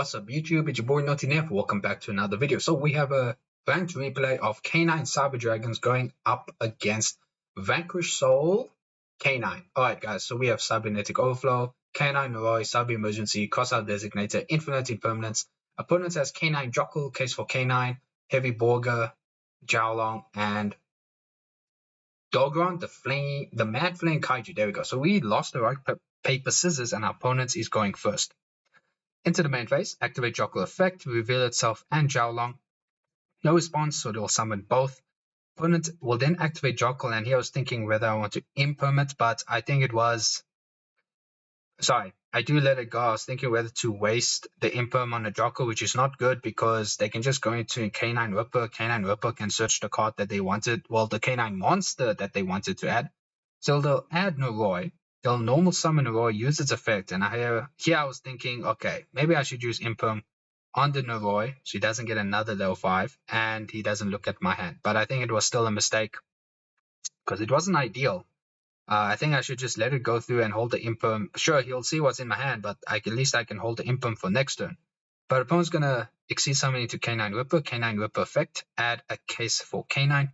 What's up YouTube, it's your boy Naughty Nev. Welcome back to another video. So we have a ranked replay of K9 Cyber Dragons going up against Vanquish Soul K9. Alright guys, so we have Cybernetic Overflow, K9 Roy, Cyber Emergency, Crossout Designator, Infinite Impermanence. Opponents has K9 Jockle, Case for K9, Heavy Borger, Jiaolong, and Dogron, the Mad Flame Kaiju. There we go. So we lost the rock, paper, scissors, and our opponent is going first. Into the main phase, activate Jockle effect, reveal itself and Jiaolong. No response, so they'll summon both. Opponent will then activate Jockle, and here I was thinking whether I want to imperm, but I think it was... Sorry, I do let it go. I was thinking whether to waste the imperm on the Jockle, which is not good because they can just go into K9 Ripper. K9 Ripper can search the card that they wanted, well, the K9 monster that they wanted to add. So they'll add Noroi. They'll normal summon Noroi, use its effect, and here I was thinking, okay, maybe I should use Imperm on the Noroi so he doesn't get another level 5 and he doesn't look at my hand. But I think it was still a mistake because it wasn't ideal. I think I should just let it go through and hold the Imperm. Sure, he'll see what's in my hand, but at least I can hold the Imperm for next turn. But opponent's going to exceed summon into K9 Ripper effect, add a case for K9.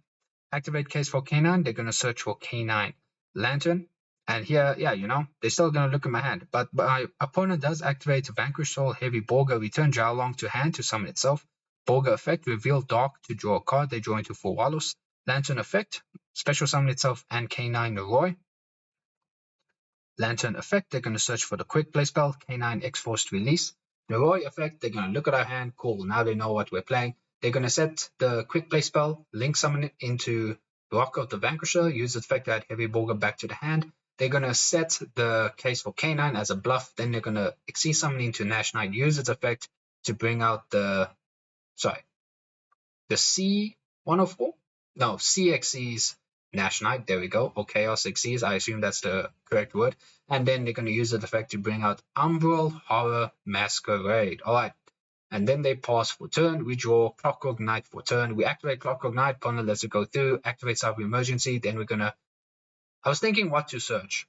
Activate case for K9, they're going to search for K9 Lantern. And here, yeah, they're still going to look at my hand. But my opponent does activate Vanquish Soul, Heavy Borger, return Jiaolong to hand to summon itself. Borger effect, reveal Dark to draw a card. They draw into 4 Wallows. Lantern effect, special summon itself and K9 Noroi. Lantern effect, they're going to search for the quick play spell, K9 X-Forced Release. Noroi effect, they're going to look at our hand. Cool, now they know what we're playing. They're going to set the quick play spell, link summon it into Rock of the Vanquisher, use the effect to add Heavy Borger back to the hand. They're going to set the case for K9 as a bluff. Then they're going to exceed summon into Nash Knight, use its effect to bring out the C104? No, CXC's Nash Knight. There we go. Or Chaos Xyz. I assume that's the correct word. And then they're going to use the effect to bring out Umbral Horror Masquerade. Alright. And then they pause for turn. We draw Clockwork Knight for turn. We activate Clockwork Knight. Opponent lets it go through. Activate Cyber Emergency. Then we're going to... I was thinking what to search.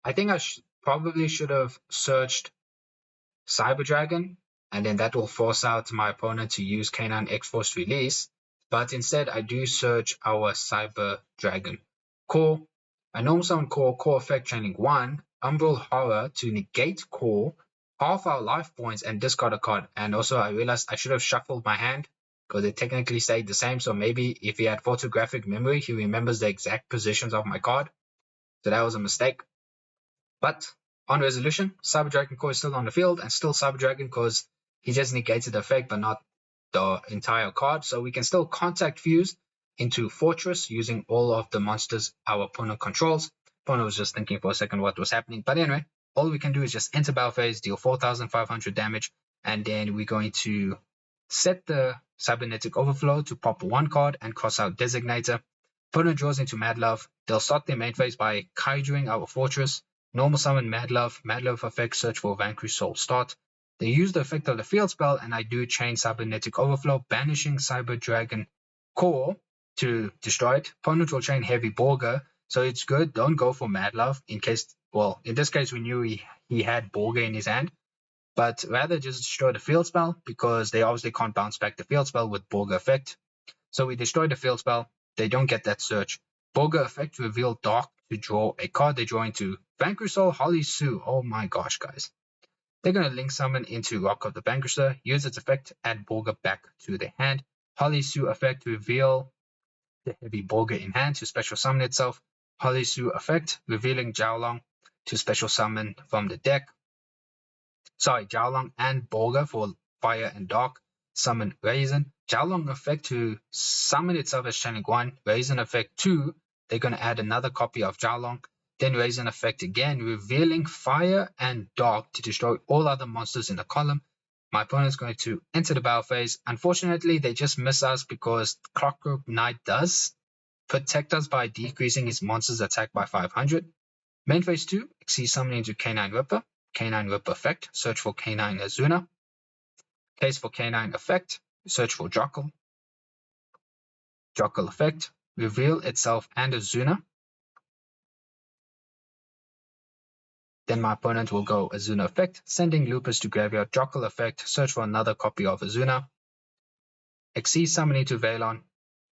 I think I probably should have searched Cyber Dragon. And then that will force out my opponent to use K9 X-Force Release. But instead, I do search our Cyber Dragon Core. I normal summon Core effect training 1. Umbral Horror to negate Core. Half our life points and discard a card. And also I realized I should have shuffled my hand because it technically stayed the same. So maybe if he had photographic memory, he remembers the exact positions of my card. So that was a mistake. But on resolution, Cyber Dragon Core is still on the field and still Cyber Dragon because he just negated the effect but not the entire card. So we can still contact fuse into Fortress using all of the monsters our opponent controls. Opponent was just thinking for a second what was happening. But anyway, all we can do is just enter battle phase, deal 4,500 damage, and then we're going to set the Cybernetic Overflow to pop 1 card and cross out Designator. Opponent draws into Mad Love. They'll start their main phase by Kaijuing our Fortress. Normal summon Mad Love effect, search for Vanquish Soul start. They use the effect of the field spell, and I do chain Cybernetic Overflow, banishing Cyber Dragon Core to destroy it. Opponent will chain Heavy Borger, so it's good. Don't go for Mad Love in case, well, in this case we knew he had Borger in his hand, but rather just destroy the field spell because they obviously can't bounce back the field spell with Borger effect. So we destroy the field spell. They don't get that search. Borger effect, reveal Dark to draw a card. They draw into Vanquish Soul, Holly Sue. Oh my gosh, guys. They're going to link summon into Rock of the Vanquisher, use its effect, add Borger back to the hand. Holly Sue effect, reveal the Heavy Borger in hand to special summon itself. Holly Sue effect, revealing Jiaolong to special summon from the deck. Jiaolong and Borger for Fire and Dark. Summon Raisin. Jiaolong effect to summon itself as Channeling 1. Raisin effect 2. They're going to add another copy of Jiaolong. Then Raisin effect again, revealing Fire and Dark to destroy all other monsters in the column. My opponent is going to enter the battle phase. Unfortunately, they just miss us because Clockwork Knight does protect us by decreasing his monster's attack by 500. Main phase 2, exceed summon into K9 Ripper. K9 Ripper effect, search for K9 Azuna. Case for K9 effect, search for Jockle. Jockle effect, reveal itself and Azuna. Then my opponent will go Azuna effect, sending Lupus to graveyard, Jockle effect, search for another copy of Azuna, Xyz summon into Velon,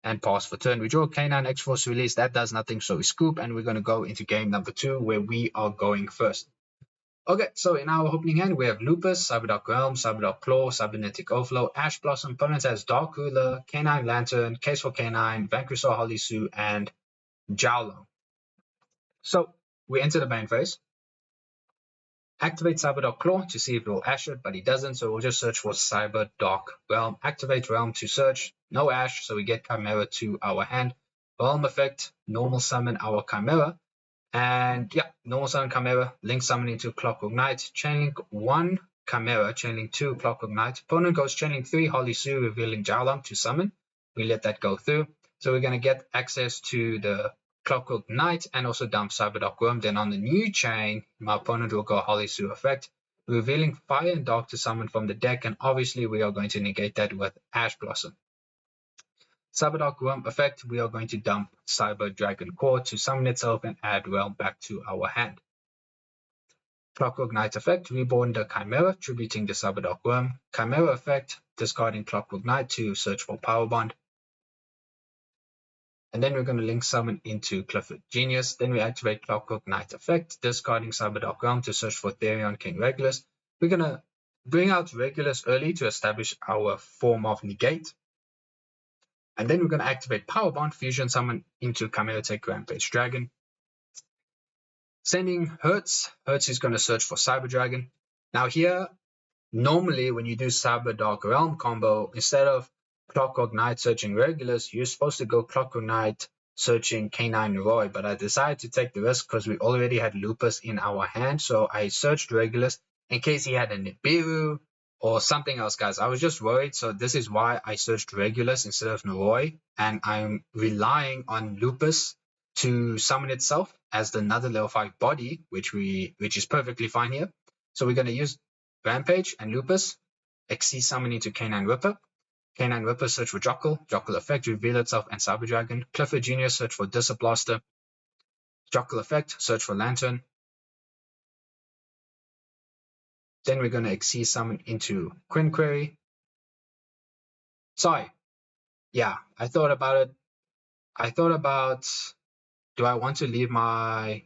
and pass for turn. We draw K9 X-Force release. That does nothing, so we scoop, and we're going to go into game number 2, where we are going first. Okay, so in our opening hand, we have Lupus, Cyberdark Realm, Cyberdark Claw, Cybernetic Overflow, Ash Blossom. Opponent has Dark Ruler, K9 Lantern, Case for K9, Vanquish or Holly Sue, and Jowlo. So we enter the main phase. Activate Cyberdark Claw to see if it will Ash it, but he doesn't, so we'll just search for Cyberdark Realm. Activate Realm to search, no Ash, so we get Chimera to our hand. Realm effect, normal summon our Chimera. And yeah, normal summon Chimera, link summon into Clockwork Knight, chainlink 1 Chimera, chainlink 2 Clockwork Knight. Opponent goes chainlink 3 Holly Sue, revealing Jowlong to summon. We let that go through. So we're going to get access to the Clockwork Knight and also dump Cyberdark Worm. Then on the new chain, my opponent will go Holly Sue effect, revealing Fire and Dark to summon from the deck, and obviously we are going to negate that with Ash Blossom. Cyberdark Worm effect, we are going to dump Cyber Dragon Core to summon itself and add Realm back to our hand. Clockwork Knight effect, reborn the Chimera, tributing the Cyberdark Worm. Chimera effect, discarding Clockwork Knight to search for Power Bond. And then we're going to link summon into Clifford Genius. Then we activate Clockwork Knight effect, discarding Cyberdark Realm to search for Therion King Regulus. We're going to bring out Regulus early to establish our form of negate. And then we're going to activate Power Bond, fusion summon into Chimera Tech Rampage Dragon. Sending Hertz. Hertz is going to search for Cyber Dragon. Now here, normally when you do Cyberdark Realm combo, instead of Clockwork Knight searching Regulus, you're supposed to go Clockwork Knight searching K9 Roy, but I decided to take the risk because we already had Lupus in our hand, so I searched Regulus in case he had a Nibiru or something else, guys. I was just worried, so this is why I searched Regulus instead of Noroi, and I'm relying on Lupus to summon itself as the another level 5 body, which is perfectly fine here. So we're going to use Rampage and Lupus, Xyz summon into K9 Ripper. K9 Ripper search for Jockle, Jockle effect, reveal itself and Cyber Dragon. Clifford Jr. search for Disablaster. Jockle effect, search for Lantern. Then we're going to Xyz summon into Quinquerry. Sorry. Yeah, I thought about it. Do I want to leave my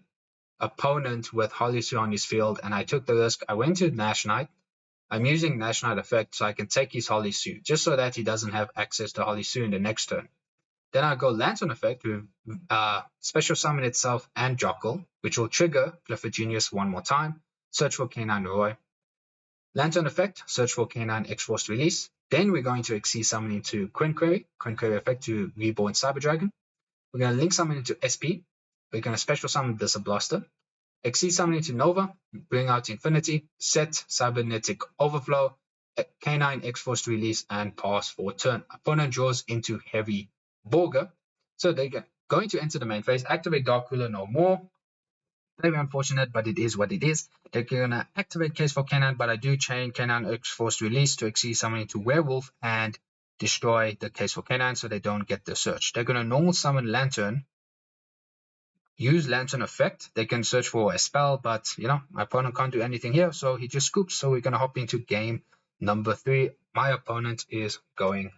opponent with Holly Sue on his field? And I took the risk. I went to Nash Knight. I'm using Nash Knight effect so I can take his Holly Sue, just so that he doesn't have access to Holly Sue in the next turn. Then I go Lantern effect with special summon itself and Jockle, which will trigger Clifford Genius one more time. Search for K9 Roy. Lantern effect, search for K9 X-Force release. Then we're going to Xyz summon into Quinquerry. Quinquerry effect to reborn Cyber Dragon. We're going to link summon into SP. We're going to special summon Disablaster. Xyz summon into Nova, bring out Infinity, set Cybernetic Overflow, K9 X-Force release, and pass for turn. Opponent draws into Heavy Borger. So they're going to enter the main phase, activate Dark Ruler no more. Very unfortunate, but it is what it is. They're going to activate Case for K9, but I do chain K9 X-Force release to Xyz summon into Werewolf and destroy the Case for K9 so they don't get the search. They're going to normal summon Lantern, use Lantern effect. They can search for a spell, but my opponent can't do anything here, so he just scoops. So we're going to hop into game number 3. My opponent is going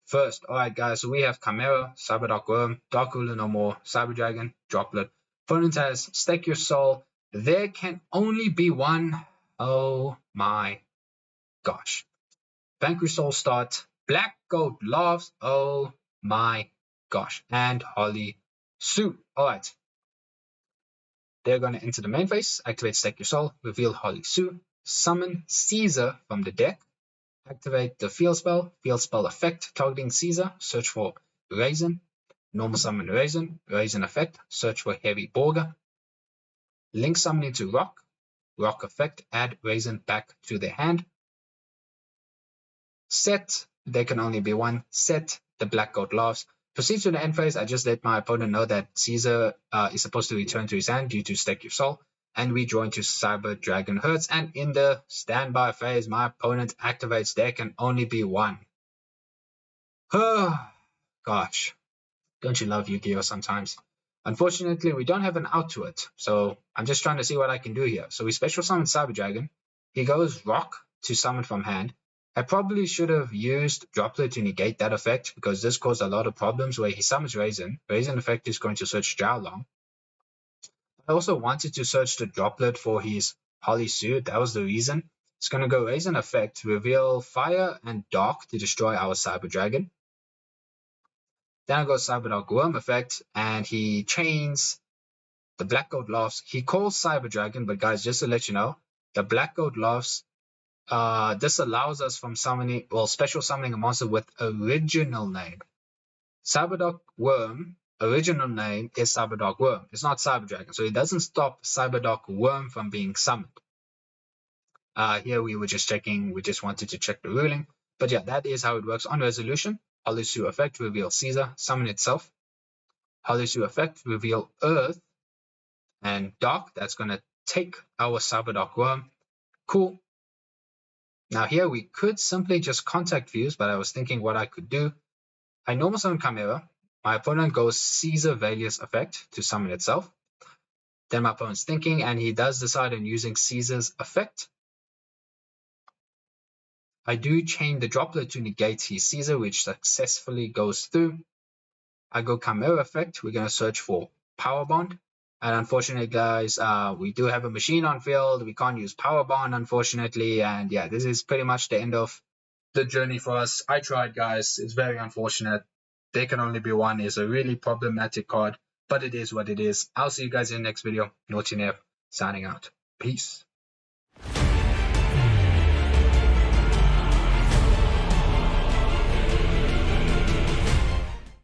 first. Alright guys, so we have Chimera, Cyberdark Worm, Dark Ruler no more, Cyber Dragon, Droplet. Opponent has Stake Your Soul. There can only be one. Oh my gosh. Vanquish Soul start, Black Goat Laughs. Oh my gosh. And Holly Sue. Alright. They're going to enter the main phase, activate Stake Your Soul, reveal Holly Sue, summon Caesar from the deck, activate the field spell effect, targeting Caesar, search for Raisin, normal summon Raisin effect, search for Heavy Borger, link summon into Rock effect, add Raisin back to their hand, set, there can only be one, set the Black Goat Laughs. Proceed to the end phase. I just let my opponent know that Caesar is supposed to return to his hand due to Stake Your Soul, and we draw into Cyber Dragon Hertz. And in the standby phase, my opponent activates. There can only be one. Oh, gosh. Don't you love Yu-Gi-Oh sometimes? Unfortunately, we don't have an out to it, so I'm just trying to see what I can do here. So we special summon Cyber Dragon. He goes Rock to summon from hand. I probably should have used Droplet to negate that effect, because this caused a lot of problems where he summons Raisin. Raisin effect is going to search Jiaolong. I also wanted to search the Droplet for his Holly Suit. That was the reason. It's going to go Raisin effect, reveal Fire and Dark to destroy our Cyber Dragon. Then I go Cyberdark Worm effect, and he chains the Black Gold Lofts. He calls Cyber Dragon, but guys, just to let you know, the Black Gold Lofts, this allows us from summoning, well, special summoning a monster with original name. Cyberdark Worm, original name is Cyberdark Worm. It's not Cyber Dragon, so it doesn't stop Cyberdark Worm from being summoned. Here we were just checking, we just wanted to check the ruling. But yeah, that is how it works on resolution. Holisu effect, reveal Caesar, summon itself. Holisu effect, reveal Earth and Dark. That's going to take our Cyberdark Worm. Cool. Now here we could simply just contact views, but I was thinking what I could do. I normal summon Chimera. My opponent goes Caesar Valius effect to summon itself. Then my opponent's thinking, and he does decide on using Caesar's effect. I do chain the Droplet to negate his Caesar, which successfully goes through. I go Chimera effect. We're going to search for Power Bond. And unfortunately, guys, we do have a machine on field. We can't use Power Bond, unfortunately. And yeah, this is pretty much the end of the journey for us. I tried, guys. It's very unfortunate. There can only be one is a really problematic card, but it is what it is. I'll see you guys in the next video. Naughty Nev, signing out. Peace.